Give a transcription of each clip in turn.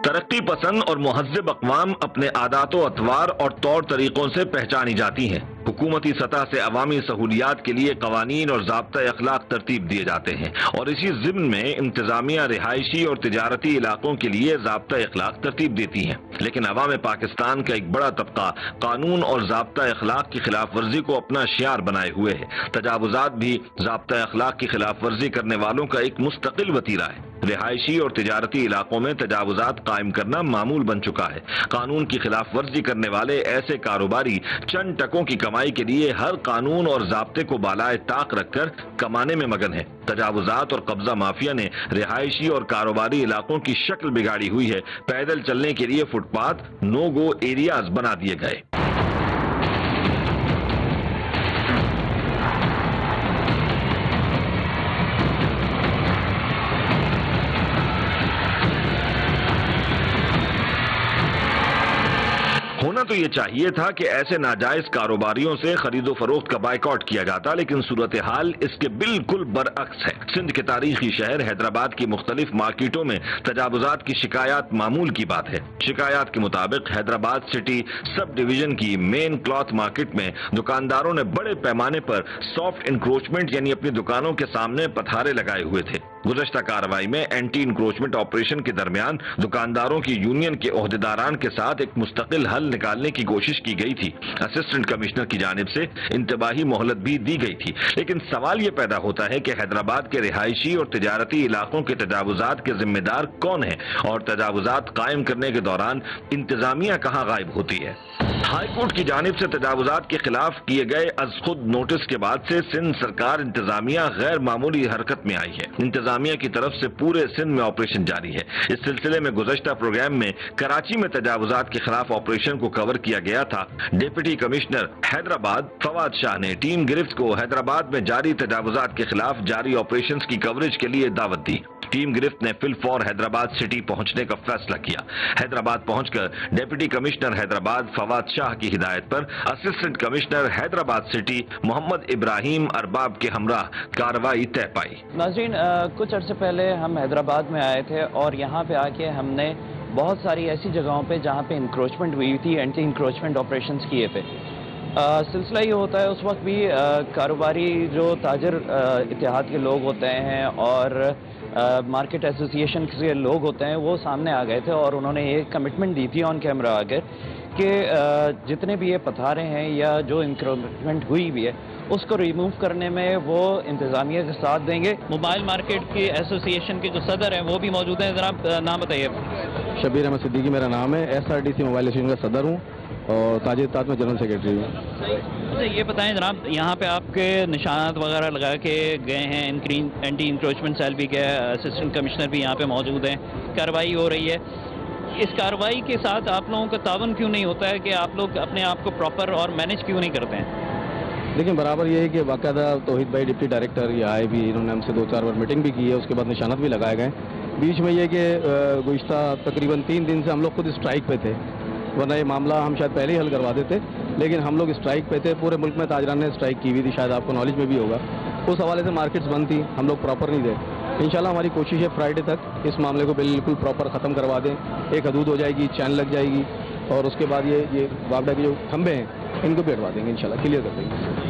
ترقی پسند اور مہذب اقوام اپنے عادات و اطوار اور طور طریقوں سے پہچانی جاتی ہیں۔ حکومتی سطح سے عوامی سہولیات کے لیے قوانین اور ضابطۂ اخلاق ترتیب دیے جاتے ہیں، اور اسی ضمن میں انتظامیہ رہائشی اور تجارتی علاقوں کے لیے ضابطۂ اخلاق ترتیب دیتی ہیں۔ لیکن عوام پاکستان کا ایک بڑا طبقہ قانون اور ضابطۂ اخلاق کی خلاف ورزی کو اپنا شعار بنائے ہوئے ہے۔ تجاوزات بھی ضابطۂ اخلاق کی خلاف ورزی کرنے والوں کا ایک مستقل وتیرہ ہے۔ رہائشی اور تجارتی علاقوں میں تجاوزات قائم کرنا معمول بن چکا ہے۔ قانون کی خلاف ورزی کرنے والے ایسے کاروباری چند ٹکوں کی کمائی کے لیے ہر قانون اور ضابطے کو بالائے طاق رکھ کر کمانے میں مگن ہے۔ تجاوزات اور قبضہ مافیا نے رہائشی اور کاروباری علاقوں کی شکل بگاڑی ہوئی ہے۔ پیدل چلنے کے لیے فٹ پاتھ نو گو ایریاز بنا دیے گئے۔ ہونا تو یہ چاہیے تھا کہ ایسے ناجائز کاروباریوں سے خرید و فروخت کا بائیکاٹ کیا جاتا، لیکن صورتحال اس کے بالکل برعکس ہے۔ سندھ کے تاریخی شہر حیدرآباد کی مختلف مارکیٹوں میں تجاوزات کی شکایات معمول کی بات ہے۔ شکایات کے مطابق حیدرآباد سٹی سب ڈویژن کی مین کلاتھ مارکیٹ میں دکانداروں نے بڑے پیمانے پر سافٹ انکروچمنٹ یعنی اپنی دکانوں کے سامنے پتھارے لگائے ہوئے تھے۔ گزشتہ کارروائی میں اینٹی انکروچمنٹ آپریشن کے درمیان دکانداروں کی یونین کے عہدیداران کے ساتھ ایک مستقل حل نکالنے کی کوشش کی گئی تھی۔ اسسٹنٹ کمشنر کی جانب سے انتباہی مہلت بھی دی گئی تھی، لیکن سوال یہ پیدا ہوتا ہے کہ حیدرآباد کے رہائشی اور تجارتی علاقوں کے تجاوزات کے ذمہ دار کون ہیں، اور تجاوزات قائم کرنے کے دوران انتظامیہ کہاں غائب ہوتی ہے؟ ہائی کورٹ کی جانب سے تجاوزات کے خلاف کیے گئے از خود نوٹس کے بعد سے سندھ سرکار انتظامیہ غیر معمولی حرکت میں آئی ہے۔ انتظامیہ کی طرف سے پورے سندھ میں آپریشن جاری ہے۔ اس سلسلے میں گزشتہ پروگرام میں کراچی میں تجاوزات کے خلاف آپریشن کو کور کیا گیا تھا۔ ڈپٹی کمشنر حیدرآباد فواد شاہ نے ٹیم گرفت کو حیدرآباد میں جاری تجاوزات کے خلاف جاری آپریشنز کی کوریج کے لیے دعوت دی۔ ٹیم گرفت نے فی الفور حیدرآباد سٹی پہنچنے کا فیصلہ کیا۔ حیدرآباد پہنچ کر ڈپٹی کمشنر حیدرآباد فواد شاہ کی ہدایت پر اسسٹنٹ کمشنر حیدرآباد سٹی محمد ابراہیم ارباب کے ہمراہ کارروائی طے پائی۔ ناظرین، کچھ عرصے پہلے ہم حیدرآباد میں آئے تھے اور یہاں پہ آ کے ہم نے بہت ساری ایسی جگہوں پہ جہاں پہ انکروچمنٹ ہوئی تھی اینٹی انکروچمنٹ آپریشنز کیے تھے۔ سلسلہ یہ ہوتا ہے اس وقت بھی کاروباری جو تاجر اتحاد کے لوگ ہوتے ہیں اور مارکیٹ ایسوسیشن کے لوگ ہوتے ہیں وہ سامنے آ گئے تھے اور انہوں نے یہ کمٹمنٹ دی تھی آن کیمرہ آ کر کہ جتنے بھی یہ پتھارے ہیں یا جو انکروچمنٹ ہوئی بھی ہے اس کو ریموو کرنے میں وہ انتظامیہ کے ساتھ دیں گے۔ موبائل مارکیٹ کی ایسوسیشن کے جو صدر ہیں وہ بھی موجود ہیں، ذرا نام بتائیے۔ شبیر احمد صدیقی میرا نام ہے، SRDC موبائل ایسوسیشن کا صدر ہوں اور تاجر اتحاد میں جنرل سیکرٹری ہوں۔ اچھا یہ بتائیں جناب، یہاں پہ آپ کے نشانات وغیرہ لگا کے گئے ہیں، اینٹی انکروچمنٹ سیل بھی گیا ہے، اسسٹنٹ کمشنر بھی یہاں پہ موجود ہیں، کارروائی ہو رہی ہے۔ اس کارروائی کے ساتھ آپ لوگوں کا تعاون کیوں نہیں ہوتا ہے کہ آپ لوگ اپنے آپ کو پراپر اور مینیج کیوں نہیں کرتے ہیں؟ لیکن برابر یہ ہے کہ باقاعدہ توحید بھائی ڈپٹی ڈائریکٹر یہ آئے بھی، انہوں نے ہم سے 2-4 بار میٹنگ بھی کی ہے، اس کے بعد نشانات بھی لگائے گئے۔ بیچ میں یہ کہ گزشتہ تقریباً 3 دن سے ہم لوگ خود اسٹرائک پہ تھے، ورنہ یہ معاملہ ہم شاید پہلے ہی حل کروا دیتے، لیکن ہم لوگ اسٹرائک پہ تھے۔ پورے ملک میں تاجران نے اسٹرائک کی ہوئی تھی، شاید آپ کو نالج میں بھی ہوگا۔ اس حوالے سے مارکیٹس بند تھی، ہم لوگ پراپر نہیں تھے۔ انشاءاللہ ہماری کوشش ہے فرائیڈے تک اس معاملے کو بالکل پراپر ختم کروا دیں، ایک حدود ہو جائے گی، چین لگ جائے گی، اور اس کے بعد یہ واپڈا کے جو کھمبے ہیں ان کو بھی ہٹوا دیں گے، انشاءاللہ کلیئر کر دیں گے۔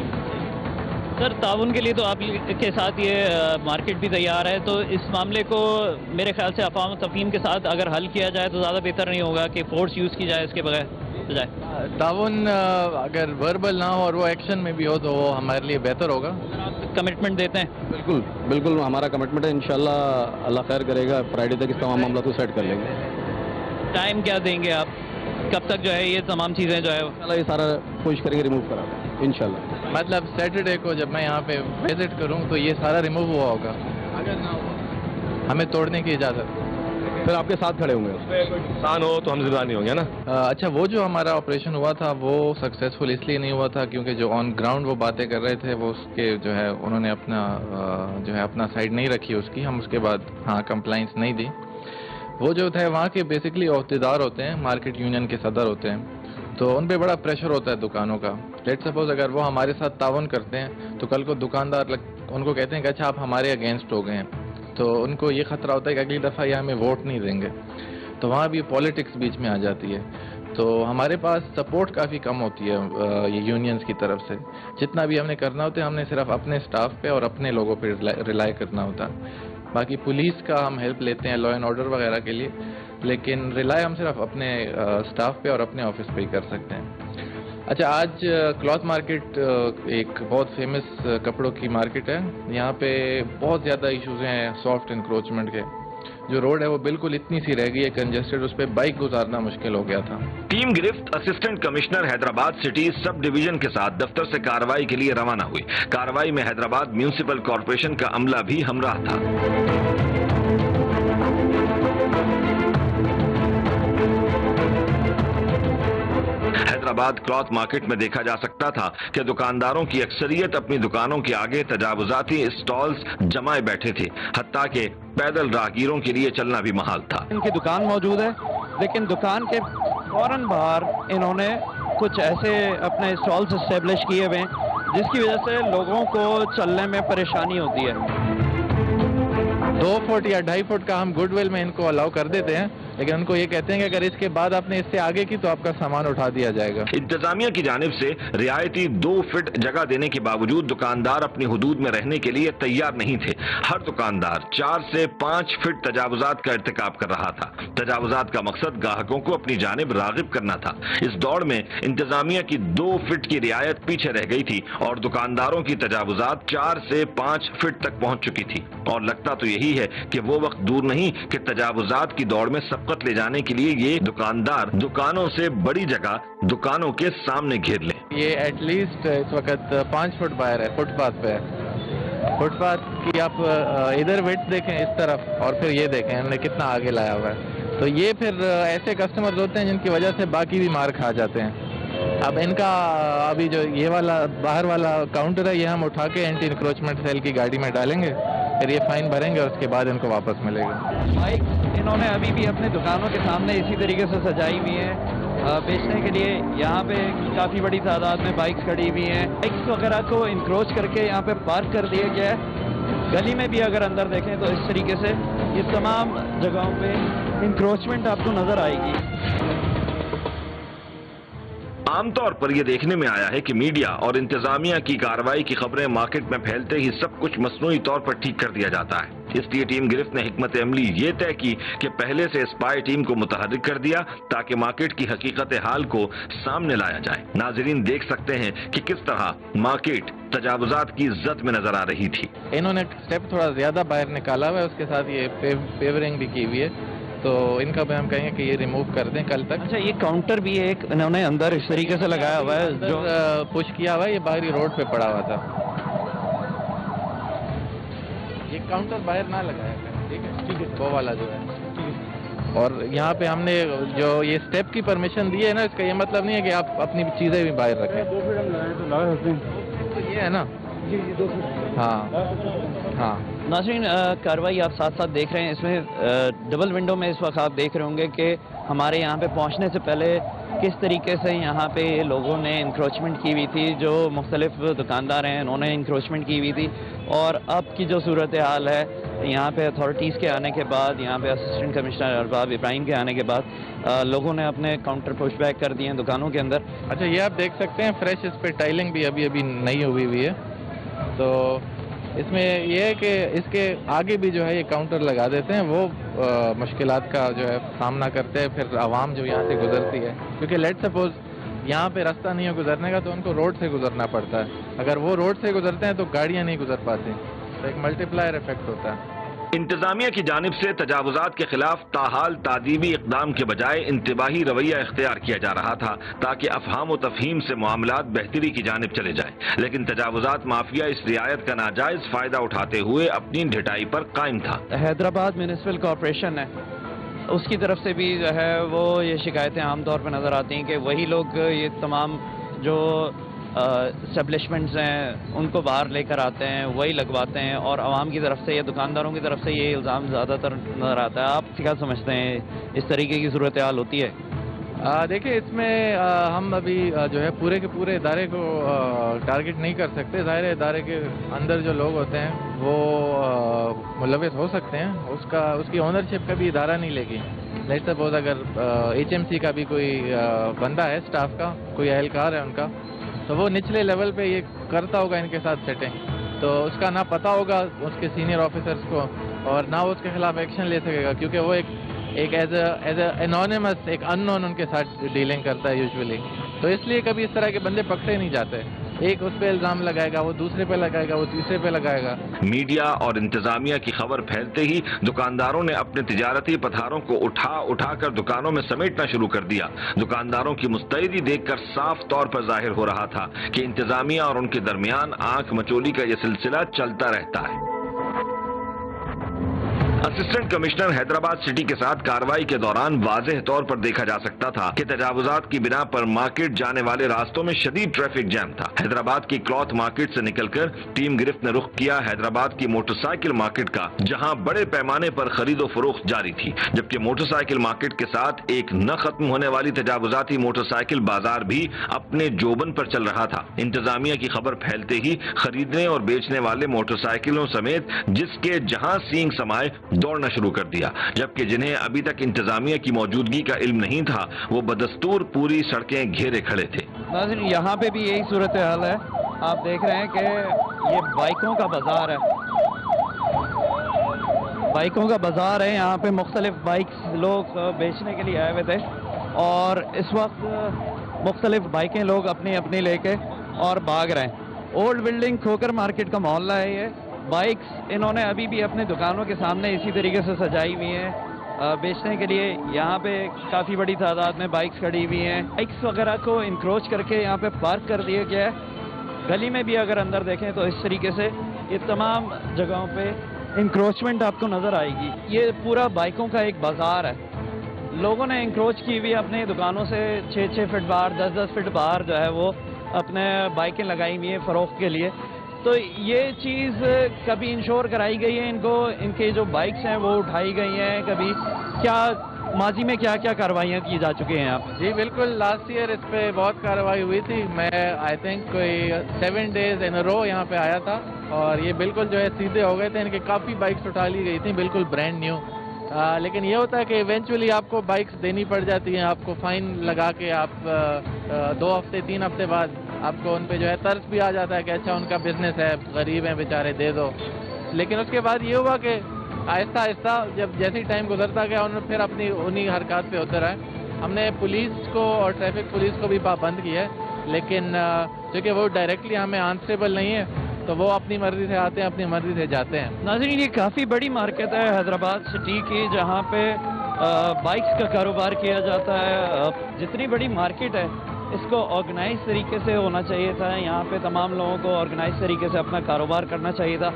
سر تعاون کے لیے تو آپ کے ساتھ یہ مارکیٹ بھی تیار ہے، تو اس معاملے کو میرے خیال سے افہام و تفہیم کے ساتھ اگر حل کیا جائے تو زیادہ بہتر نہیں ہوگا کہ فورس یوز کی جائے اس کے بغیر؟ تعاون اگر وربل نہ ہو اور وہ ایکشن میں بھی ہو تو وہ ہمارے لیے بہتر ہوگا۔ آپ کمٹمنٹ دیتے ہیں؟ بالکل بالکل ہمارا کمٹمنٹ ہے، انشاءاللہ اللہ خیر کرے گا، فرائیڈے تک اس تمام معاملات کو سیٹ کر لیں گے۔ ٹائم کیا دیں گے آپ؟ کب تک جو ہے یہ تمام چیزیں جو ہے انشاءاللہ یہ سارا کوشش کریں گے ریموو کرا دیں انشاءاللہ۔ مطلب سیٹرڈے کو جب میں یہاں پہ وزٹ کروں تو یہ سارا ریموو ہوا ہوگا، اگر نہ ہو ہمیں توڑنے کی اجازت، پھر آپ کے ساتھ کھڑے ہوں گے، اس میں کوئی نقصان ہو تو ہم ذمہ دار نہیں ہوں گے نا۔ اچھا، وہ جو ہمارا آپریشن ہوا تھا وہ سکسیزفل اس لیے نہیں ہوا تھا کیونکہ جو آن گراؤنڈ وہ باتیں کر رہے تھے وہ اس کے جو ہے انہوں نے اپنا سائڈ نہیں رکھی اس کی، ہم اس کے بعد کمپلائنس نہیں دی۔ وہ جو تھے وہاں کے بیسکلی عہدیدار ہوتے ہیں، مارکیٹ یونین کے صدر ہوتے ہیں، تو ان پہ بڑا پریشر ہوتا ہے دکانوں کا۔ لیٹ سپوز اگر وہ ہمارے ساتھ تعاون کرتے ہیں تو کل کو دکاندار ان کو کہتے ہیں کہ اچھا آپ ہمارے اگینسٹ ہو گئے ہیں، تو ان کو یہ خطرہ ہوتا ہے کہ اگلی دفعہ یہ ہمیں ووٹ نہیں دیں گے۔ تو وہاں بھی پالیٹکس بیچ میں آ جاتی ہے. تو ہمارے پاس سپورٹ کافی کم ہوتی ہے یہ یونینز کی طرف سے. جتنا بھی ہم نے کرنا ہوتا ہے ہم نے صرف اپنے سٹاف پہ اور اپنے لوگوں پہ ریلائی کرنا ہوتا ہے. باقی پولیس کا ہم ہیلپ لیتے ہیں لا اینڈ آرڈر وغیرہ کے لیے, لیکن ریلائی ہم صرف اپنے سٹاف پہ اور اپنے آفس پہ ہی کر سکتے ہیں. اچھا, آج کلاتھ مارکیٹ ایک بہت فیمس کپڑوں کی مارکیٹ ہے. یہاں پہ بہت زیادہ ایشوز ہیں سافٹ انکروچمنٹ کے. جو روڈ ہے وہ بالکل اتنی سی رہ گئی ہے کنجسٹڈ, اس پہ بائک گزارنا مشکل ہو گیا تھا. ٹیم گرفت اسسٹنٹ کمشنر حیدرآباد سٹی سب ڈویژن کے ساتھ دفتر سے کارروائی کے لیے روانہ ہوئی. کارروائی میں حیدرآباد میونسپل کارپوریشن کا عملہ بھی ہمراہ تھا. حیدرآباد کلاتھ مارکیٹ میں دیکھا جا سکتا تھا کہ دکانداروں کی اکثریت اپنی دکانوں کے آگے تجاوزاتی اسٹالز جمائے بیٹھے تھے, حتیٰ کہ پیدل راہگیروں کے لیے چلنا بھی محال تھا. ان کی دکان موجود ہے, لیکن دکان کے فوراً باہر انہوں نے کچھ ایسے اپنے اسٹالز اسٹیبلش کیے ہوئے ہیں جس کی وجہ سے لوگوں کو چلنے میں پریشانی ہوتی ہے. 2 فٹ یا 2.5 فٹ کا ہم گڈ ول میں ان کو الاؤ کر دیتے ہیں, لیکن ان کو یہ کہتے ہیں کہ اگر اس کے بعد آپ نے اس سے آگے کی تو آپ کا سامان اٹھا دیا جائے گا. انتظامیہ کی جانب سے رعایتی 2 فٹ جگہ دینے کے باوجود دکاندار اپنی حدود میں رہنے کے لیے تیار نہیں تھے. ہر دکاندار 4 سے 5 فٹ تجاوزات کا ارتکاب کر رہا تھا. تجاوزات کا مقصد گاہکوں کو اپنی جانب راغب کرنا تھا. اس دوڑ میں انتظامیہ کی 2 فٹ کی رعایت پیچھے رہ گئی تھی اور دکانداروں کی تجاوزات 4 سے 5 فٹ تک پہنچ چکی تھی. اور لگتا تو یہی ہے کہ وہ وقت دور نہیں کہ تجاوزات کی دوڑ میں سبقت لے جانے کے لیے یہ دکاندار دکانوں سے بڑی جگہ دکانوں کے سامنے گھیر لیں. یہ ایٹ لیسٹ اس وقت 5 فٹ باہر ہے, فٹ پاتھ پہ ہے. فٹ پاتھ کی آپ ادھر ویٹ دیکھیں اس طرف, اور پھر یہ دیکھیں ہم نے کتنا آگے لایا ہوا ہے. تو یہ پھر ایسے کسٹمرز ہوتے ہیں جن کی وجہ سے باقی بھی مار کھا جاتے ہیں. اب ان کا ابھی جو یہ والا باہر والا کاؤنٹر ہے یہ ہم اٹھا کے اینٹی انکروچمنٹ سیل کی گاڑی میں ڈالیں گے, پھر یہ فائن بھریں گے اور اس کے بعد ان کو واپس ملے گا. بائک انہوں نے ابھی بھی اپنے دکانوں کے سامنے اسی طریقے سے سجائی ہوئی ہیں بیچنے کے لیے. یہاں پہ کافی بڑی تعداد میں بائکس کھڑی ہوئی ہیں. بائکس وغیرہ کو انکروچ کر کے یہاں پہ پارک کر دیا گیا ہے. گلی میں بھی اگر اندر دیکھیں تو اس طریقے سے یہ تمام جگہوں پہ انکروچمنٹ آپ کو نظر آئے گی. عام طور پر یہ دیکھنے میں آیا ہے کہ میڈیا اور انتظامیہ کی کارروائی کی خبریں مارکیٹ میں پھیلتے ہی سب کچھ مصنوعی طور پر ٹھیک کر دیا جاتا ہے. اس لیے ٹیم گرفت نے حکمت عملی یہ طے کی کہ پہلے سے اسپائی ٹیم کو متحرک کر دیا تاکہ مارکیٹ کی حقیقت حال کو سامنے لایا جائے. ناظرین دیکھ سکتے ہیں کہ کس طرح مارکیٹ تجاوزات کی زد میں نظر آ رہی تھی. انہوں نے سٹیپ تھوڑا زیادہ باہر نکالا ہوا ہے, اس کے ساتھ یہ پیورنگ بھی کی ہوئی ہے, تو ان کا بھی ہم کہیں گے کہ یہ ریموو کر دیں کل تک. اچھا, یہ کاؤنٹر بھی ایک انہوں نے اندر اس طریقے سے لگایا ہوا ہے جو پش کیا ہوا ہے, یہ باہری روڈ پہ پڑا ہوا تھا. یہ کاؤنٹر باہر نہ لگایا کریں, ٹھیک ہے, وہ والا جو ہے. اور یہاں پہ ہم نے جو یہ اسٹیپ کی پرمیشن دی ہے نا, اس کا یہ مطلب نہیں ہے کہ آپ اپنی چیزیں بھی باہر رکھیں. تو یہ ہے نا. ہاں ہاں. ناظرین, کارروائی آپ ساتھ ساتھ دیکھ رہے ہیں. اس میں ڈبل ونڈو میں اس وقت آپ دیکھ رہے ہوں گے کہ ہمارے یہاں پہ پہنچنے سے پہلے کس طریقے سے یہاں پہ لوگوں نے انکروچمنٹ کی ہوئی تھی. جو مختلف دکاندار ہیں انہوں نے انکروچمنٹ کی ہوئی تھی, اور اب کی جو صورتحال ہے یہاں پہ اتھارٹیز کے آنے کے بعد, یہاں پہ اسسٹنٹ کمشنر ارباب ابراہیم کے آنے کے بعد لوگوں نے اپنے کاؤنٹر پش بیک کر دیے ہیں دکانوں کے اندر. اچھا, یہ آپ دیکھ سکتے ہیں فریش اس پہ ٹائلنگ بھی ابھی نہیں ہوئی ہے. تو اس میں یہ ہے کہ اس کے آگے بھی جو ہے یہ کاؤنٹر لگا دیتے ہیں, وہ مشکلات کا جو ہے سامنا کرتے ہیں پھر عوام جو یہاں سے گزرتی ہے. کیونکہ لیٹ سپوز یہاں پہ راستہ نہیں ہے گزرنے کا, تو ان کو روڈ سے گزرنا پڑتا ہے. اگر وہ روڈ سے گزرتے ہیں تو گاڑیاں نہیں گزر پاتی, تو ایک ملٹی پلائر افیکٹ ہوتا ہے. انتظامیہ کی جانب سے تجاوزات کے خلاف تاحال تعدیبی اقدام کے بجائے انتباہی رویہ اختیار کیا جا رہا تھا تاکہ افہام و تفہیم سے معاملات بہتری کی جانب چلے جائیں. لیکن تجاوزات مافیا اس رعایت کا ناجائز فائدہ اٹھاتے ہوئے اپنی ڈھٹائی پر قائم تھا. حیدرآباد میونسپل کارپوریشن ہے, اس کی طرف سے بھی جو ہے وہ یہ شکایتیں عام طور پہ نظر آتی ہیں کہ وہی لوگ یہ تمام جو اسٹیبلشمنٹس ہیں ان کو باہر لے کر آتے ہیں, وہی لگواتے ہیں, اور عوام کی طرف سے یا دکانداروں کی طرف سے یہ الزام زیادہ تر نظر آتا ہے. آپ کیا سمجھتے ہیں اس طریقے کی صورتحال ہوتی ہے؟ دیکھیں, اس میں ہم ابھی جو ہے پورے کے پورے ادارے کو ٹارگٹ نہیں کر سکتے. ظاہر ہے ادارے کے اندر جو لوگ ہوتے ہیں وہ ملوث ہو سکتے ہیں, اس کی اونرشپ کا بھی ادارہ نہیں لے گی. لیٹ سپوز اگر HMC کا بھی کوئی بندہ ہے اسٹاف کا, کوئی اہلکار ہے ان کا, تو وہ نچلے لیول پہ یہ کرتا ہوگا ان کے ساتھ سیٹنگ, تو اس کا نہ پتہ ہوگا اس کے سینئر آفیسرس کو, اور نہ وہ اس کے خلاف ایکشن لے سکے گا, کیونکہ وہ ایک ایز اے انونیمس, ایک ان نون ان کے ساتھ ڈیلنگ کرتا ہے یوزولی. تو اس لیے کبھی اس طرح کے بندے پکڑے نہیں جاتے. ایک اس پہ الزام لگائے گا, وہ دوسرے پہ لگائے گا, وہ تیسرے پہ لگائے گا. میڈیا اور انتظامیہ کی خبر پھیلتے ہی دکانداروں نے اپنے تجارتی پتھاروں کو اٹھا کر دکانوں میں سمیٹنا شروع کر دیا. دکانداروں کی مستعدی دیکھ کر صاف طور پر ظاہر ہو رہا تھا کہ انتظامیہ اور ان کے درمیان آنکھ مچولی کا یہ سلسلہ چلتا رہتا ہے. اسسٹنٹ کمشنر حیدرآباد سٹی کے ساتھ کارروائی کے دوران واضح طور پر دیکھا جا سکتا تھا کہ تجاوزات کی بنا پر مارکیٹ جانے والے راستوں میں شدید ٹریفک جام تھا. حیدرآباد کی کلاتھ مارکیٹ سے نکل کر ٹیم گرفت نے رخ کیا حیدرآباد کی موٹر سائیکل مارکیٹ کا, جہاں بڑے پیمانے پر خرید و فروخت جاری تھی, جبکہ موٹر سائیکل مارکیٹ کے ساتھ ایک نہ ختم ہونے والی تجاوزاتی موٹر سائیکل بازار بھی اپنے جوبن پر چل رہا تھا. انتظامیہ کی خبر پھیلتے ہی خریدنے اور بیچنے والے موٹر سائیکلوں سمیت جس کے جہاں سینگ سمائے دوڑنا شروع کر دیا, جبکہ جنہیں ابھی تک انتظامیہ کی موجودگی کا علم نہیں تھا وہ بدستور پوری سڑکیں گھیرے کھڑے تھے. ناظرین, یہاں پہ بھی یہی صورتحال ہے. آپ دیکھ رہے ہیں کہ یہ بائکوں کا بازار ہے, بائکوں کا بازار ہے. یہاں پہ مختلف بائکس لوگ بیچنے کے لیے آئے ہوئے تھے, اور اس وقت مختلف بائکیں لوگ اپنی اپنی لے کے اور بھاگ رہے ہیں. اولڈ بلڈنگ کھوکر مارکیٹ کا محلہ ہے یہ. بائکس انہوں نے ابھی بھی اپنے دکانوں کے سامنے اسی طریقے سے سجائی ہوئی ہیں بیچنے کے لیے. یہاں پہ کافی بڑی تعداد میں بائکس کھڑی ہوئی ہیں. بائکس وغیرہ کو انکروچ کر کے یہاں پہ پارک کر دیا گیا ہے. گلی میں بھی اگر اندر دیکھیں تو اس طریقے سے یہ تمام جگہوں پہ انکروچمنٹ آپ کو نظر آئے گی. یہ پورا بائکوں کا ایک بازار ہے. لوگوں نے انکروچ کی ہوئی اپنے دکانوں سے 6-6 فٹ باہر, 10-10 فٹ باہر جو ہے وہ اپنے بائکیں لگائی ہوئی ہیں فروخت کے لیے. تو یہ چیز کبھی انشور کرائی گئی ہے ان کو, ان کے جو بائکس ہیں وہ اٹھائی گئی ہیں, کبھی کیا ماضی میں کیا کیا کارروائیاں کی جا چکی ہیں یہاں پہ؟ جی بالکل, لاسٹ ایئر اس پہ بہت کارروائی ہوئی تھی. میں آئی تھنک کوئی 7 days in a row یہاں پہ آیا تھا, اور یہ بالکل جو ہے سیدھے ہو گئے تھے. ان کے کافی بائکس اٹھا لی گئی تھیں بالکل برانڈ نیو. لیکن یہ ہوتا ہے کہ ایونچولی آپ کو بائکس دینی پڑ جاتی ہیں, آپ کو فائن لگا کے آپ 2 ہفتے 3 ہفتے بعد آپ کو ان پہ جو ہے ترس بھی آ جاتا ہے کہ اچھا ان کا بزنس ہے, غریب ہیں بیچارے, دے دو. لیکن اس کے بعد یہ ہوا کہ آہستہ آہستہ جب جیسے ٹائم گزرتا گیا انہوں نے پھر اپنی انہی حرکات پہ اتر آئے. ہم نے پولیس کو اور ٹریفک پولیس کو بھی پابند کیا ہے, لیکن چونکہ وہ ڈائریکٹلی ہمیں آنسریبل نہیں ہے تو وہ اپنی مرضی سے آتے ہیں, اپنی مرضی سے جاتے ہیں. ناظرین, یہ کافی بڑی مارکیٹ ہے حیدرآباد سٹی کی, جہاں پہ بائکس کا کاروبار کیا جاتا ہے. جتنی بڑی مارکیٹ ہے اس کو آرگنائز طریقے سے ہونا چاہیے تھا. یہاں پہ تمام لوگوں کو آرگنائز طریقے سے اپنا کاروبار کرنا چاہیے تھا.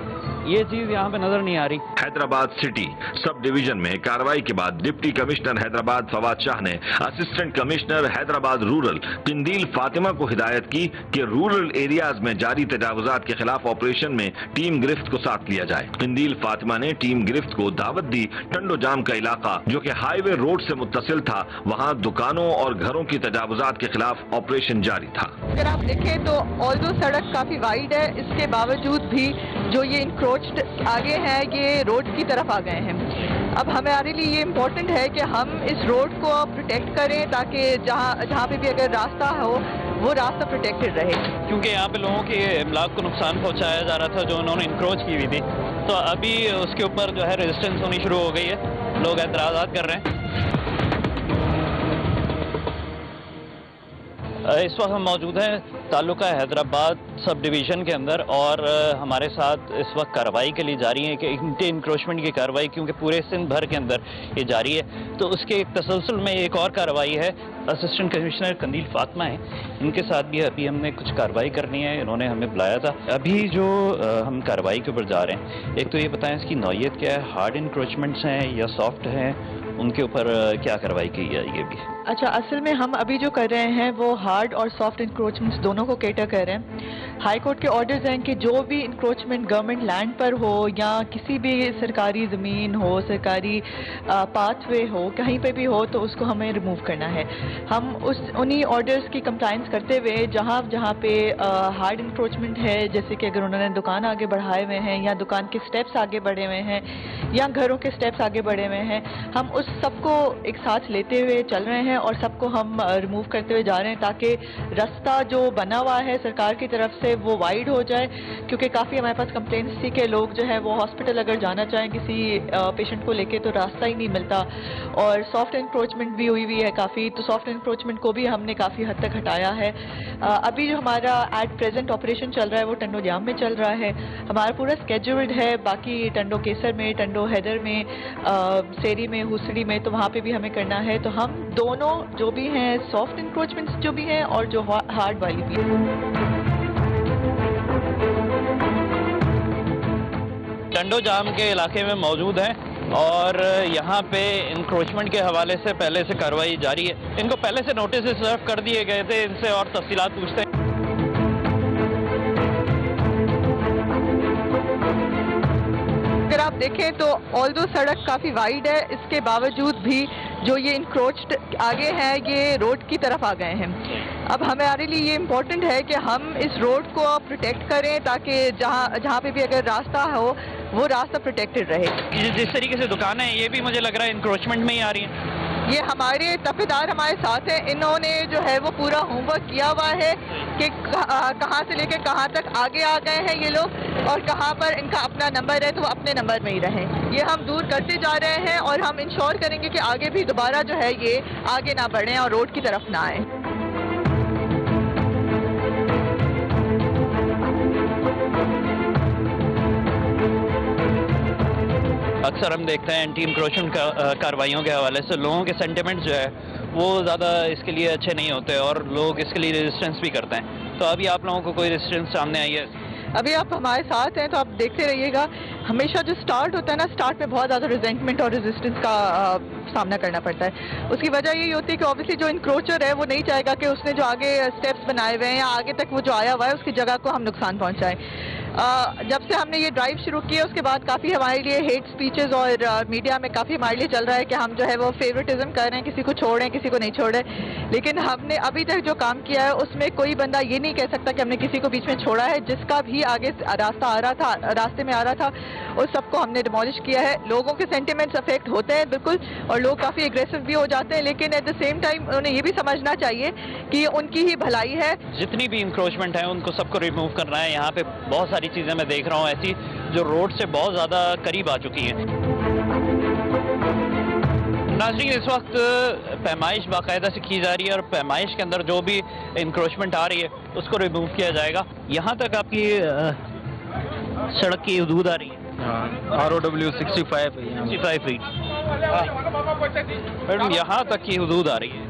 یہ چیز یہاں پہ نظر نہیں آ رہی. حیدرآباد سٹی سب ڈویژن میں کارروائی کے بعد ڈپٹی کمشنر حیدرآباد فواد شاہ نے assistant commissioner Hyderabad rural Qandeel Fatima کو ہدایت کی کہ رورل ایریاز میں جاری تجاوزات کے خلاف آپریشن میں ٹیم گرفت کو ساتھ لیا جائے. قندیل فاطمہ نے ٹیم گرفت کو دعوت دی. ٹنڈو جام کا علاقہ جو کہ ہائی وے روڈ سے متصل تھا, وہاں دکانوں اور گھروں کی تجاوزات کے خلاف آپریشن جاری تھا. اگر آپ دیکھیں تو آلدو سڑک کافی وائڈ ہے, اس کے باوجود بھی جو یہ انکروچڈ آگے ہیں یہ روڈ کی طرف آ گئے ہیں. اب ہمارے لیے یہ امپورٹنٹ ہے کہ ہم اس روڈ کو پروٹیکٹ کریں تاکہ جہاں پہ بھی اگر راستہ ہو وہ راستہ پروٹیکٹڈ رہے. کیونکہ یہاں پہ لوگوں کے املاک کو نقصان پہنچایا جا رہا تھا جو انہوں نے انکروچ کی ہوئی تھی, تو ابھی اس کے اوپر جو ہے ریزسٹنس ہونی شروع ہو گئی ہے. لوگ اعتراضات کر رہے ہیں. اس وقت ہم موجود ہیں تعلقہ حیدرآباد سب ڈویژن کے اندر, اور ہمارے ساتھ اس وقت کارروائی کے لیے جاری ہے کہ انکروچمنٹ کی کارروائی, کیونکہ پورے سندھ بھر کے اندر یہ جاری ہے. تو اس کے تسلسل میں ایک اور کارروائی ہے. اسسٹنٹ کمشنر قندیل فاطمہ ہیں, ان کے ساتھ بھی ابھی ہم نے کچھ کارروائی کرنی ہے. انہوں نے ہمیں بلایا تھا. ابھی جو ہم کارروائی کے اوپر جا رہے ہیں, ایک تو یہ بتائیں اس کی نوعیت کیا ہے, ہارڈ انکروچمنٹس ہیں یا سافٹ ہیں, ان کے اوپر کیا کارروائی کی جائے گی ابھی؟ اچھا, اصل میں ہم ابھی جو کر رہے ہیں وہ ہارڈ اور سافٹ انکروچمنٹس دونوں دونوں کو کیٹر کر رہے ہیں. ہائی کورٹ کے آرڈرز ہیں کہ جو بھی انکروچمنٹ گورنمنٹ لینڈ پر ہو یا کسی بھی سرکاری زمین ہو, سرکاری پاتھ وے ہو, کہیں پہ بھی ہو تو اس کو ہمیں ریموو کرنا ہے. ہم انہی آرڈرز کی کمپلائنس کرتے ہوئے جہاں پہ ہارڈ انکروچمنٹ ہے, جیسے کہ اگر انہوں نے دکان آگے بڑھائے ہوئے ہیں یا دکان کے سٹیپس آگے بڑھے ہوئے ہیں یا گھروں کے سٹیپس آگے بڑھے ہوئے ہیں, ہم اس سب کو ایک ساتھ لیتے ہوئے چل رہے ہیں اور سب کو ہم ریموو کرتے ہوئے جا رہے ہیں تاکہ راستہ جو بنا ہوا ہے سرکار کی طرف سے وہ وائڈ ہو جائے. کیونکہ کافی ہمارے پاس کمپلینٹس تھی کہ لوگ جو ہے وہ ہاسپٹل اگر جانا چاہیں کسی پیشنٹ کو لے کے تو راستہ ہی نہیں ملتا, اور سافٹ انکروچمنٹ بھی ہوئی ہے کافی, تو سافٹ انکروچمنٹ کو بھی ہم نے کافی حد تک ہٹایا ہے. ابھی جو ہمارا ایٹ پریزنٹ آپریشن چل رہا ہے وہ ٹنڈو جام میں چل رہا ہے. ہمارا پورا اسکیجولڈ ہے, باقی ٹنڈو کیسر میں, ٹنڈو حیدر میں, سیری میں, ہوسڑی میں, تو وہاں پہ بھی ہمیں کرنا ہے. تو ہم دونوں جو بھی ہیں سافٹ انکروچمنٹس جو بھی ہیں اور جو ہارڈ والی بھی ہیں. ٹنڈو جام کے علاقے میں موجود ہیں اور یہاں پہ انکروچمنٹ کے حوالے سے پہلے سے کارروائی جاری ہے. ان کو پہلے سے نوٹس سرو کر دیے گئے تھے, ان سے اور تفصیلات پوچھتے ہیں. اگر آپ دیکھیں تو آلدو سڑک کافی وائڈ ہے, اس کے باوجود بھی جو یہ انکروچڈ آگے ہیں یہ روڈ کی طرف آ گئے ہیں. اب ہمارے لیے یہ امپورٹنٹ ہے کہ ہم اس روڈ کو پروٹیکٹ کریں تاکہ جہاں پہ بھی اگر راستہ ہو وہ راستہ پروٹیکٹڈ رہے. جس طریقے سے دکانیں ہیں یہ بھی مجھے لگ رہا ہے انکروچمنٹ میں ہی آ رہی ہیں. یہ ہمارے تفیدار ہمارے ساتھ ہیں, انہوں نے جو ہے وہ پورا ہوم ورک کیا ہوا ہے کہ کہاں سے لے کے کہاں تک آگے آ گئے ہیں یہ لوگ اور کہاں پر ان کا اپنا نمبر ہے تو وہ اپنے نمبر میں ہی رہیں. یہ ہم دور کرتے جا رہے ہیں اور ہم انشور کریں گے کہ آگے بھی دوبارہ جو ہے یہ آگے نہ بڑھیں اور روڈ کی طرف نہ آئیں. اکثر ہم دیکھتے ہیں اینٹی انکروچمنٹ کارروائیوں کے حوالے سے لوگوں کے سینٹیمنٹ جو ہے وہ زیادہ اس کے لیے اچھے نہیں ہوتے اور لوگ اس کے لیے ریزسٹنس بھی کرتے ہیں. تو ابھی آپ لوگوں کو کوئی ریزسٹنس سامنے آئی ہے؟ ابھی آپ ہمارے ساتھ ہیں تو آپ دیکھتے رہیے گا. ہمیشہ جو سٹارٹ ہوتا ہے نا, سٹارٹ میں بہت زیادہ ریزینٹمنٹ اور ریزسٹنس کا سامنا کرنا پڑتا ہے. اس کی وجہ یہی ہوتی ہے کہ اوبیسلی جو انکروچر ہے وہ نہیں چاہے گا کہ اس نے جو آگے سٹیپس بنائے ہوئے ہیں یا آگے تک وہ جو آیا ہوا ہے اس کی جگہ کو ہم نقصان پہنچائیں. جب سے ہم نے یہ ڈرائیو شروع کی ہے اس کے بعد کافی ہمارے لیے ہیٹ سپیچز اور میڈیا میں کافی ہمارے لیے چل رہا ہے کہ ہم جو ہے وہ فیوریٹزم کر رہے ہیں, کسی کو چھوڑ رہے ہیں کسی کو نہیں چھوڑ رہے. لیکن ہم نے ابھی تک جو کام کیا ہے اس میں کوئی بندہ یہ نہیں کہہ سکتا کہ ہم نے کسی کو بیچ میں چھوڑا ہے. جس کا بھی آگے راستہ آ رہا تھا, راستے میں آ رہا تھا, اس سب کو ہم نے ڈیمولش کیا ہے. لوگوں کے سینٹیمنٹس افیکٹ ہوتے ہیں بالکل, اور لوگ کافی اگریسو بھی ہو جاتے ہیں, لیکن ایٹ دا سیم ٹائم انہیں یہ بھی سمجھنا چاہیے کہ ان کی ہی بھلائی ہے. جتنی بھی انکروچمنٹ ہے ان کو سب کو ریموو کرنا ہے. یہاں پہ بہت ساری چیزیں میں دیکھ رہا ہوں ایسی جو روڈ سے بہت زیادہ قریب آ چکی ہیں. ناظرین, اس وقت پیمائش باقاعدہ سے کی جا رہی ہے اور پیمائش کے اندر جو بھی انکروچمنٹ آ رہی ہے اس کو ریموو کیا جائے گا. یہاں تک آپ کی سڑک کی حدود آ رہی ہے ROW 65 فیٹ. میڈم یہاں تک کی حدود آ رہی ہے.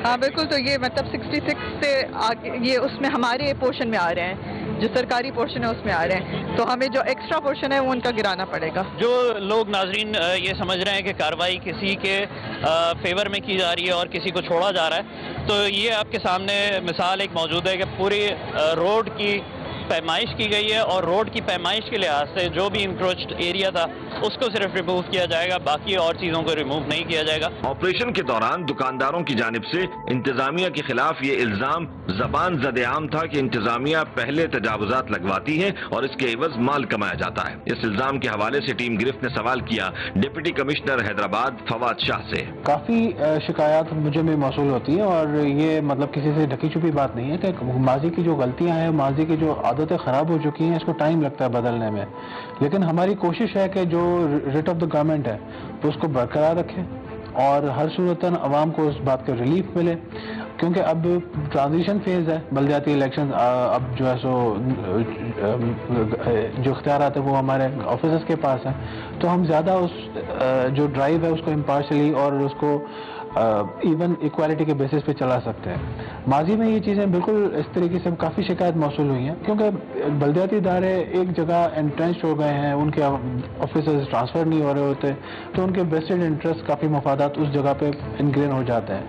ہاں بالکل, تو یہ مطلب 66 سے آگے یہ اس میں ہمارے پورشن میں آ رہے ہیں, جو سرکاری پورشن ہے اس میں آ رہے ہیں, تو ہمیں جو ایکسٹرا پورشن ہے وہ ان کا گرانا پڑے گا. جو لوگ ناظرین یہ سمجھ رہے ہیں کہ کارروائی کسی کے فیور میں کی جا رہی ہے اور کسی کو چھوڑا جا رہا ہے, تو یہ آپ کے سامنے مثال ایک موجود ہے کہ پوری روڈ کی پیمائش کی گئی ہے اور روڈ کی پیمائش کے لحاظ سے جو بھی انکروچڈ ایریا تھا اس کو صرف ریموو کیا جائے گا, باقی اور چیزوں کو ریموو نہیں کیا جائے گا. آپریشن کے دوران دکانداروں کی جانب سے انتظامیہ کے خلاف یہ الزام زبان زد عام تھا کہ انتظامیہ پہلے تجاوزات لگواتی ہے اور اس کے عوض مال کمایا جاتا ہے. اس الزام کے حوالے سے ٹیم گرفت نے سوال کیا ڈپٹی کمشنر حیدرآباد فواد شاہ سے. کافی شکایات مجھے میں موصول ہوتی ہیں اور یہ مطلب کسی سے ڈھکی چھپی بات نہیں ہے کہ ماضی کی جو غلطیاں ہیں, ماضی کی جو عادتیں خراب ہو چکی ہیں, اس کو ٹائم لگتا ہے بدلنے میں. لیکن ہماری کوشش ہے کہ جو ریٹ آف دا گورنمنٹ ہے تو اس کو برقرار رکھیں اور ہر صورتاً عوام کو اس بات کا ریلیف ملے, کیونکہ اب ٹرانزیشن فیز ہے. بلدیاتی الیکشن اب جو ہے سو جو اختیارات ہیں وہ ہمارے آفیسرز کے پاس ہیں, تو ہم زیادہ اس جو ڈرائیو ہے اس کو امپارشلی اور اس کو ایون ایکوالٹی کے بیسس پہ چلا سکتے ہیں. ماضی میں یہ چیزیں بالکل اس طریقے سے کافی شکایت موصول ہوئی ہیں, کیونکہ بلدیاتی ادارے ایک جگہ انٹرنچ ہو گئے ہیں, ان کے آفیسرز ٹرانسفر نہیں ہو رہے ہوتے, تو ان کے بیسڈ انٹرسٹ کافی مفادات اس جگہ پہ انگرین ہو جاتے ہیں.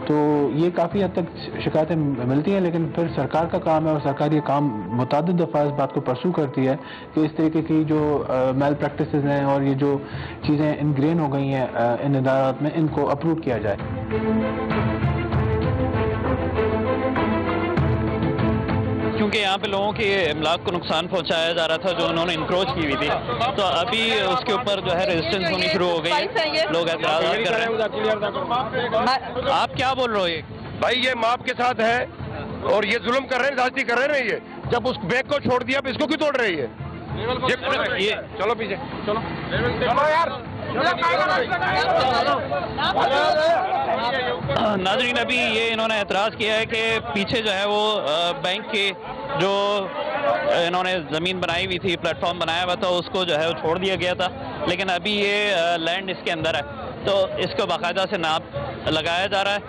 تو یہ کافی حد تک شکایتیں ملتی ہیں، لیکن پھر سرکار کا کام ہے اور سرکار یہ کام متعدد دفعہ اس بات کو پرسو کرتی ہے کہ اس طریقے کی جو میل پریکٹسز ہیں اور یہ جو چیزیں انگرین ہو گئی ہیں ان ادارات میں، ان کو اپروو کیا جائے۔ کیونکہ یہاں پہ لوگوں کے املاک کو نقصان پہنچایا جا رہا تھا جو انہوں نے انکروچ کی ہوئی تھی، تو ابھی اس کے اوپر جو ہے ریزسٹنس ہونی شروع ہو گئی ہے، لوگ اعتراضات کر رہے ہیں۔ آپ کیا بول رہے ہو؟ بھائی یہ ماپ کے ساتھ ہے اور یہ ظلم کر رہے ہیں، زیادتی کر رہے ہیں یہ، جب اس بیگ کو چھوڑ دیا اب اس کو کیوں توڑ رہی ہے؟ چلو پیچھے چلو یار۔ ناظرین ابھی یہ انہوں نے اعتراض کیا ہے کہ پیچھے جو ہے وہ بینک کے جو انہوں نے زمین بنائی ہوئی تھی، پلیٹ فارم بنایا ہوا تھا، اس کو جو ہے وہ چھوڑ دیا گیا تھا، لیکن ابھی یہ لینڈ اس کے اندر ہے تو اس کو باقاعدہ سے ناپ لگایا جا رہا ہے۔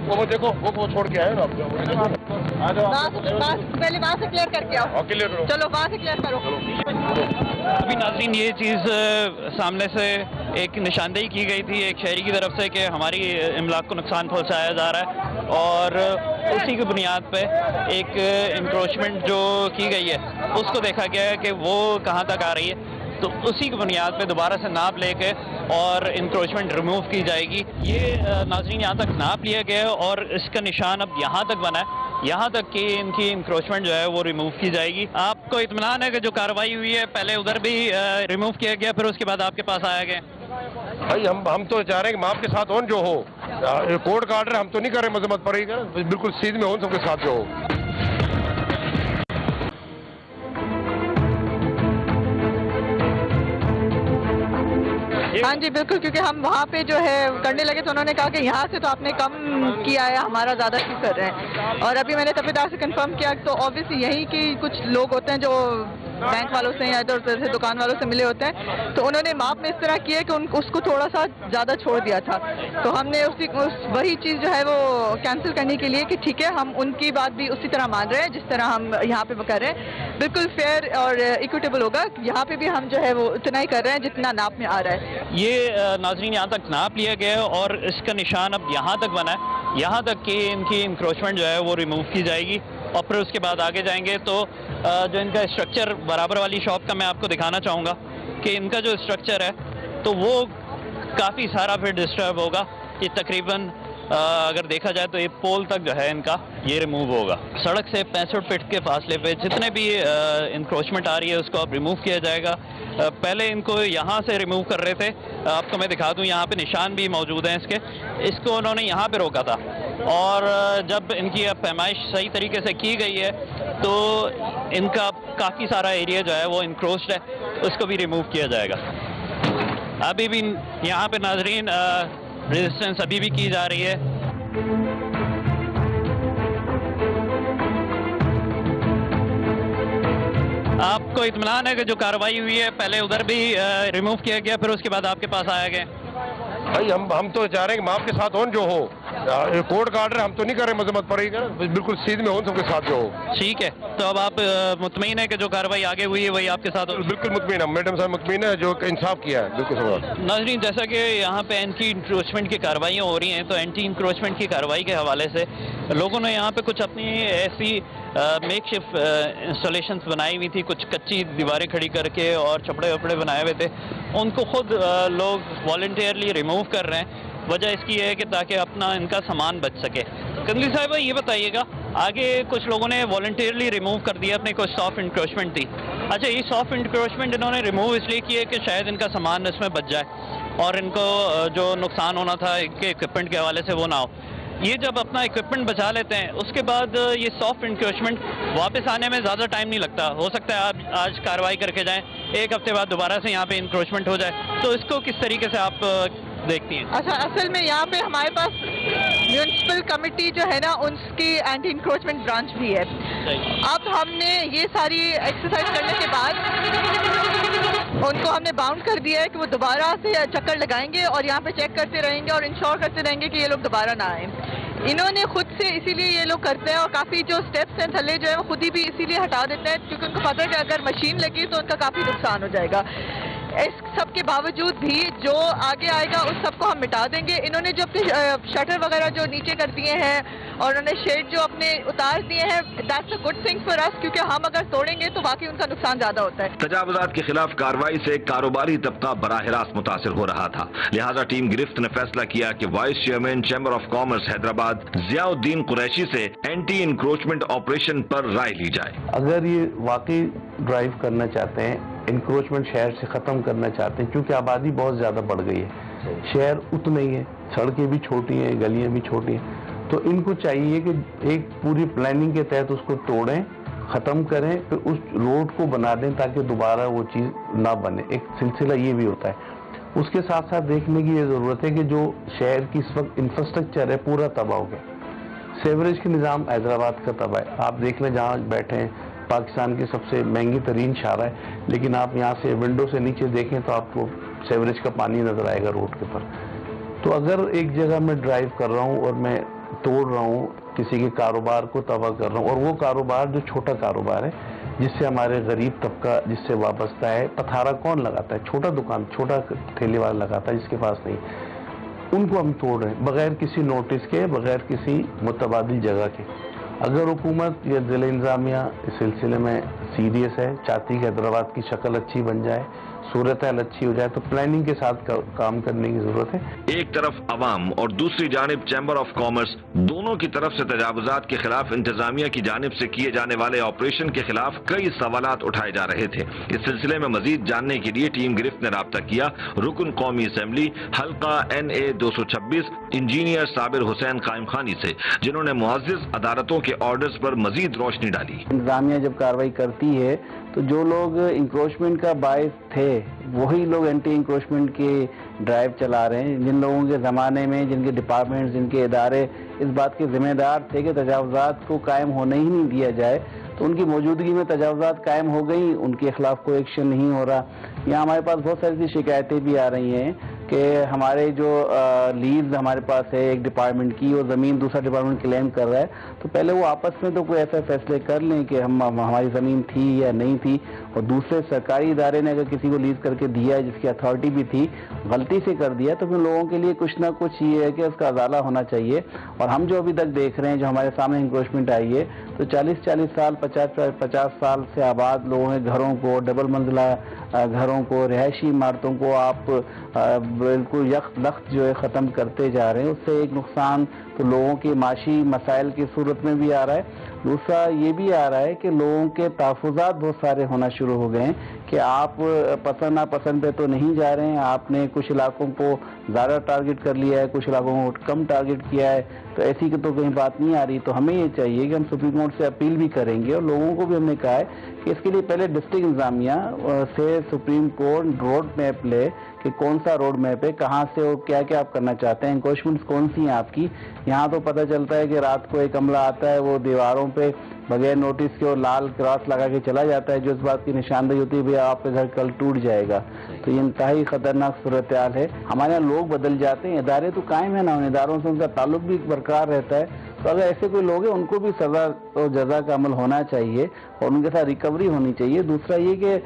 وہ دیکھو وہ چھوڑ کے آئے نا، پہلے وہاں سے کلیئر کر کے آؤ، چلو وہاں سے کلیئر کرو۔ ابھی ناظرین یہ چیز سامنے سے ایک نشاندہی کی گئی تھی ایک شہری کی طرف سے کہ ہماری املاک کو نقصان پہنچایا جا رہا ہے، اور اسی کی بنیاد پہ ایک انکروچمنٹ جو کی گئی ہے اس کو دیکھا گیا ہے کہ وہ کہاں تک آ رہی ہے، تو اسی کی بنیاد پہ دوبارہ سے ناپ لے کے اور انکروچمنٹ ریموو کی جائے گی۔ یہ ناظرین یہاں تک ناپ لیا گیا ہے اور اس کا نشان اب یہاں تک بنا ہے، یہاں تک کہ ان کی انکروچمنٹ جو ہے وہ ریموو کی جائے گی۔ آپ کو اطمینان ہے کہ جو کارروائی ہوئی ہے پہلے ادھر بھی ریموو کیا گیا پھر اس کے بعد آپ کے پاس آیا گیا؟ بھائی ہم تو چاہ رہے ہیں کہ ماپ کے ساتھ جو ہو، کورٹ کا آرڈر ہم تو نہیں کر رہے مذمت پر ہی کر، بالکل سیدھ میں ہو سب کے ساتھ جو ہو۔ ہاں جی بالکل، کیونکہ ہم وہاں پہ جو ہے کرنے لگے تو انہوں نے کہا کہ یہاں سے تو آپ نے کم کیا ہے، ہمارا زیادہ کیوں کر رہے ہیں، اور ابھی میں نے تبیدار سے کنفرم کیا تو آبویسلی یہی کہ کچھ لوگ ہوتے ہیں جو بینک والوں سے یا ادھر ادھر سے دکان والوں سے ملے ہوتے ہیں، تو انہوں نے ماپ میں اس طرح کیا کہ اس کو تھوڑا سا زیادہ چھوڑ دیا تھا، تو ہم نے وہی چیز جو ہے وہ کینسل کرنے کے لیے کہ ٹھیک ہے ہم ان کی بات بھی اسی طرح مان رہے ہیں جس طرح ہم یہاں پہ کر رہے ہیں، بالکل فیئر اور ایکویٹیبل ہوگا، یہاں پہ بھی ہم جو ہے وہ اتنا ہی کر رہے ہیں جتنا ناپ میں آ رہا ہے۔ یہ ناظرین یہاں تک ناپ لیا گیا ہے اور اس کا نشان اب یہاں تک بنا ہے، یہاں تک کہ ان کی انکروچمنٹ جو ہے وہ ریموو کی جائے گی، اور پھر اس کے بعد آگے جائیں گے تو جو ان کا اسٹرکچر برابر والی شاپ کا میں آپ کو دکھانا چاہوں گا کہ ان کا جو اسٹرکچر ہے تو وہ کافی سارا پھر ڈسٹرب ہوگا، یہ تقریباً اگر دیکھا جائے تو یہ پول تک جو ہے ان کا یہ ریموو ہوگا۔ سڑک سے 65 فٹ کے فاصلے پہ جتنے بھی انکروچمنٹ آ رہی ہے اس کو اب ریموو کیا جائے گا۔ پہلے ان کو یہاں سے ریموو کر رہے تھے، آپ کو میں دکھا دوں یہاں پہ نشان بھی موجود ہیں اس کو انہوں نے یہاں پہ روکا تھا، اور جب ان کی اب پیمائش صحیح طریقے سے کی گئی ہے تو ان کا کافی سارا ایریا جو ہے وہ انکروچڈ ہے، اس کو بھی ریموو کیا جائے گا۔ ابھی بھی یہاں پہ ناظرین ریزسٹنس ابھی بھی کی جا رہی ہے۔ آپ کو اطمینان ہے کہ جو کارروائی ہوئی ہے پہلے ادھر بھی ریموو کیا گیا پھر اس کے بعد آپ کے پاس آیا گیا؟ بھائی ہم تو چاہ رہے ہیں کہ ماپ کے ساتھ جو ہو، کورٹ کا آرڈر ہم تو نہیں کر رہے مذمت پر ہی کر، بالکل سیدھ میں ہو سب کے ساتھ جو ہو۔ ٹھیک ہے، تو اب آپ مطمئن ہے کہ جو کارروائی آگے ہوئی ہے وہی آپ کے ساتھ؟ بالکل مطمئن ہے، میڈم صاحب مطمئن ہے، جو انصاف کیا ہے بالکل سب۔ ناظرین جیسا کہ یہاں پہ اینٹی انکروچمنٹ کی کارروائیاں ہو رہی ہیں تو اینٹی انکروچمنٹ کی کارروائی کے حوالے سے لوگوں نے یہاں پہ کچھ اپنی ایسی میک شفٹ انسٹالیشنز بنائی ہوئی تھی، کچھ کچی دیواریں کھڑی کر کے اور چھپڑے وپڑے بنائے ہوئے تھے، ان کو خود لوگ والنٹیئرلی ریموو کر رہے ہیں۔ وجہ اس کی ہے کہ تاکہ اپنا ان کا سامان بچ سکے۔ کنگلی صاحبہ یہ بتائیے گا، آگے کچھ لوگوں نے والنٹیئرلی ریموو کر دیا اپنے کوئی سافٹ انکروچمنٹ تھی، اچھا یہ سافٹ انکروچمنٹ انہوں نے ریموو اس لیے کیا کہ شاید ان کا سامان اس میں بچ جائے اور ان کو جو نقصان ہونا تھا ان کے اکوپمنٹ کے حوالے سے وہ نہ ہو۔ یہ جب اپنا اکوپمنٹ بچا لیتے ہیں اس کے بعد یہ سافٹ انکروچمنٹ واپس آنے میں زیادہ ٹائم نہیں لگتا، ہو سکتا ہے آپ آج کارروائی کر کے جائیں، ایک ہفتے بعد دوبارہ سے یہاں پہ انکروچمنٹ ہو جائے، تو اس کو کس طریقے سے آپ دیکھتی ہیں؟ اچھا اصل میں یہاں پہ ہمارے پاس میونسپل کمیٹی جو ہے نا ان کی اینٹی انکروچمنٹ برانچ بھی ہے۔ اب ہم نے یہ ساری ایکسرسائز کرنے کے بعد ان کو ہم نے باؤنڈ کر دیا ہے کہ وہ دوبارہ سے چکر لگائیں گے اور یہاں پہ چیک کرتے رہیں گے اور انشور کرتے رہیں گے کہ یہ لوگ دوبارہ نہ آئیں۔ انہوں نے خود سے اسی لیے یہ لوگ کرتے ہیں اور کافی جو سٹیپس ہیں تھلے جو ہے وہ خود ہی بھی اسی لیے ہٹا دیتے ہیں کیونکہ ان کو پتہ ہے کہ اگر مشین لگی تو ان کا کافی نقصان ہو جائے گا۔ اس سب کے باوجود بھی جو آگے آئے گا اس سب کو ہم مٹا دیں گے. انہوں نے جو اپنے شٹر وغیرہ جو نیچے کر دیے ہیں اور انہوں نے شیڈ جو اپنے اتار دیے ہیں, that's a good thing for us, کیونکہ ہم اگر توڑیں گے تو باقی ان کا نقصان زیادہ ہوتا ہے. تجاوزات کے خلاف کارروائی سے کاروباری طبقہ براہ راست متاثر ہو رہا تھا, لہٰذا ٹیم گرفت نے فیصلہ کیا کہ vice chairman chamber of commerce Hyderabad Zia الدین قریشی سے اینٹی انکروچمنٹ آپریشن پر رائے لی جائے. اگر یہ واقعی ڈرائیو کرنا چاہتے ہیں, انکروچمنٹ شہر سے ختم کرنا چاہتے ہیں, کیونکہ آبادی بہت زیادہ بڑھ گئی ہے, شہر اتنا ہی ہے, سڑکیں بھی چھوٹی ہیں, گلیاں بھی چھوٹی ہیں, تو ان کو چاہیے کہ ایک پوری پلاننگ کے تحت اس کو توڑیں, ختم کریں, پھر اس روڈ کو بنا دیں تاکہ دوبارہ وہ چیز نہ بنے. ایک سلسلہ یہ بھی ہوتا ہے. اس کے ساتھ ساتھ دیکھنے کی یہ ضرورت ہے کہ جو شہر کی اس وقت انفراسٹرکچر ہے پورا تباہ ہو گیا. سیوریج کے نظام حیدرآباد کا تباہ ہے. آپ دیکھ لیں جہاں بیٹھے ہیں پاکستان کی سب سے مہنگی ترین شارع ہے, لیکن آپ یہاں سے ونڈو سے نیچے دیکھیں تو آپ کو سیوریج کا پانی نظر آئے گا روڈ کے پر. تو اگر ایک جگہ میں ڈرائیو کر رہا ہوں اور میں توڑ رہا ہوں, کسی کے کاروبار کو تباہ کر رہا ہوں, اور وہ کاروبار جو چھوٹا کاروبار ہے جس سے ہمارے غریب طبقہ جس سے وابستہ ہے, پتھارا کون لگاتا ہے, چھوٹا دکان, چھوٹا ٹھیلے والا لگاتا ہے جس کے پاس نہیں, ان کو ہم توڑ رہے ہیں بغیر کسی نوٹس کے, بغیر کسی متبادل جگہ کے. اگر حکومت یا ضلع انتظامیہ اس سلسلے میں سیریس ہے, چاہتی کہ حیدرآباد کی شکل اچھی بن جائے, صورتحال اچھی ہو جائے, تو پلاننگ کے ساتھ کام کرنے کی ضرورت ہے. ایک طرف عوام اور دوسری جانب چیمبر آف کامرس دونوں کی طرف سے تجاوزات کے خلاف انتظامیہ کی جانب سے کیے جانے والے آپریشن کے خلاف کئی سوالات اٹھائے جا رہے تھے. اس سلسلے میں مزید جاننے کے لیے ٹیم گرفت نے رابطہ کیا رکن قومی اسمبلی حلقہ NA 226 انجینئر صابر حسین قائم خانی سے, جنہوں نے معزز عدالتوں کے آرڈرز پر مزید روشنی ڈالی. انتظامیہ جب کارروائی کرتی ہے تو جو لوگ انکروچمنٹ کا باعث تھے وہی لوگ اینٹی انکروچمنٹ کی ڈرائیو چلا رہے ہیں. جن لوگوں کے زمانے میں جن کے ڈپارٹمنٹ, جن کے ادارے اس بات کے ذمہ دار تھے کہ تجاوزات کو قائم ہونے ہی نہیں دیا جائے, تو ان کی موجودگی میں تجاوزات قائم ہو گئیں, ان کے خلاف کوئی ایکشن نہیں ہو رہا. یہاں ہمارے پاس بہت ساری شکایتیں بھی آ رہی ہیں کہ ہمارے جو لیز ہمارے پاس ہے ایک ڈپارٹمنٹ کی, اور زمین دوسرا ڈپارٹمنٹ کلیم کر رہا ہے, تو پہلے وہ آپس میں تو کوئی ایسا فیصلے کر لیں کہ ہماری زمین تھی یا نہیں تھی, اور دوسرے سرکاری ادارے نے اگر کسی کو لیز کر کے دیا ہے جس کی اتھارٹی بھی تھی, غلطی سے کر دیا, تو پھر لوگوں کے لیے کچھ نہ کچھ یہ ہے کہ اس کا ازالہ ہونا چاہیے. اور ہم جو ابھی تک دیکھ رہے ہیں, جو ہمارے سامنے انکروچمنٹ آئی ہے, تو 40 سال 50 سال سے آباد لوگوں کے گھروں کو, ڈبل منزلہ گھروں کو, رہائشی عمارتوں کو آپ بالکل لخت جو ہے ختم کرتے جا رہے ہیں. اس سے ایک نقصان تو لوگوں کے معاشی مسائل کی صورت میں بھی آ رہا ہے, دوسرا یہ بھی آ رہا ہے کہ لوگوں کے تحفظات بہت سارے ہونا شروع ہو گئے ہیں کہ آپ پسند ناپسند پہ تو نہیں جا رہے ہیں, آپ نے کچھ علاقوں کو زیادہ ٹارگٹ کر لیا ہے, کچھ علاقوں کو کم ٹارگٹ کیا ہے, تو ایسی تو کہیں بات نہیں آ رہی. تو ہمیں یہ چاہیے کہ ہم سپریم کورٹ سے اپیل بھی کریں گے, اور لوگوں کو بھی ہم نے کہا ہے کہ اس کے لیے پہلے ڈسٹرکٹ انتظامیہ سے سپریم کورٹ روڈ میپ لے کہ کون سا روڈ میپ ہے, کہاں سے اور کیا کیا آپ کرنا چاہتے ہیں, انکروچمنٹس کون سی ہیں آپ کی. یہاں تو پتہ چلتا ہے کہ رات کو ایک عملہ آتا ہے, وہ دیواروں پہ بغیر نوٹس کے اور لال کراس لگا کے چلا جاتا ہے, جو اس بات کی نشاندہی ہوتی ہے بھی آپ کا گھر کل ٹوٹ جائے گا. تو یہ انتہائی خطرناک صورتحال ہے. ہمارے یہاں لوگ بدل جاتے ہیں, ادارے تو قائم ہیں نا, ان اداروں سے ان کا تعلق بھی برقرار رہتا ہے. تو اگر ایسے کوئی لوگ ہیں ان کو بھی سزا اور جزا کا عمل ہونا چاہیے, اور ان کے ساتھ ریکوری ہونی چاہیے. دوسرا یہ کہ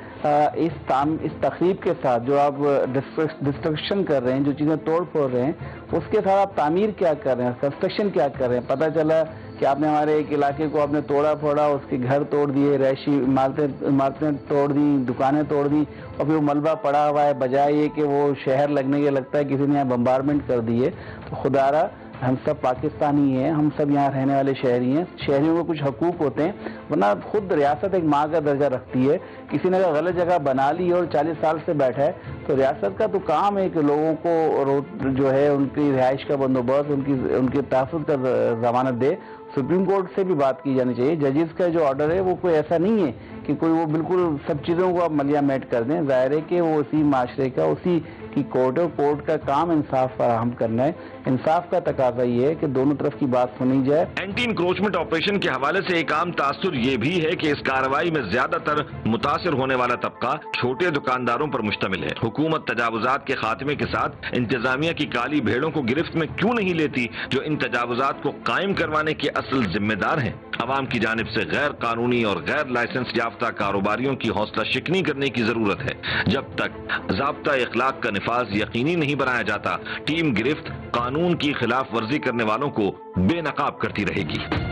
اس تخریب کے ساتھ جو آپ ڈسٹرکشن کر رہے ہیں, جو چیزیں توڑ پھوڑ رہے ہیں, اس کے ساتھ آپ تعمیر کیا کر رہے ہیں, کنسٹرکشن کیا کر رہے ہیں. پتہ چلا کہ آپ نے ہمارے ایک علاقے کو آپ نے توڑا پھوڑا, اس کے گھر توڑ دیے, رہائشی عمارتیں توڑ دیں, دکانیں توڑ دیں, اور پھر وہ ملبہ پڑا ہوا ہے, بجائے یہ کہ وہ شہر لگنے کے لگتا ہے کسی نے یہاں بمبارمنٹ کر دی ہے. تو خدارا ہم سب پاکستانی ہیں, ہم سب یہاں رہنے والے شہری ہیں, شہریوں کو کچھ حقوق ہوتے ہیں, ورنہ خود ریاست ایک ماں کا درجہ رکھتی ہے. کسی نے اگر غلط جگہ بنا لی اور 40 سال سے بیٹھا ہے, تو ریاست کا تو کام ہے کہ لوگوں کو جو ہے ان کی رہائش کا بندوبست, ان کے تحفظ کا ضمانت دے. سپریم کورٹ سے بھی بات کی جانی چاہیے. ججز کا جو آرڈر ہے وہ کوئی ایسا نہیں ہے کہ کوئی وہ بالکل سب چیزوں کو آپ ملیا میٹ کر دیں. ظاہر ہے کہ وہ اسی معاشرے کا, اسی کی کورٹ ہے, کورٹ کا کام انصاف فراہم کرنا ہے. انصاف کا تقاضا یہ ہے کہ دونوں طرف کی بات سنی جائے. اینٹی انکروچمنٹ آپریشن کے حوالے سے ایک عام تاثر یہ بھی ہے کہ اس کارروائی میں زیادہ تر متاثر ہونے والا طبقہ چھوٹے دکانداروں پر مشتمل ہے. حکومت تجاوزات کے خاتمے کے ساتھ انتظامیہ کی کالی بھیڑوں کو گرفت میں کیوں نہیں لیتی جو ان تجاوزات کو قائم کروانے کے اصل ذمہ دار ہیں؟ عوام کی جانب سے غیر قانونی اور غیر لائسنس یافتہ یافتہ کاروباریوں کی حوصلہ شکنی کرنے کی ضرورت ہے۔ جب تک ضابطہ اخلاق کا نفاذ یقینی نہیں بنایا جاتا، ٹیم گرفت قانون کی خلاف ورزی کرنے والوں کو بے نقاب کرتی رہے گی۔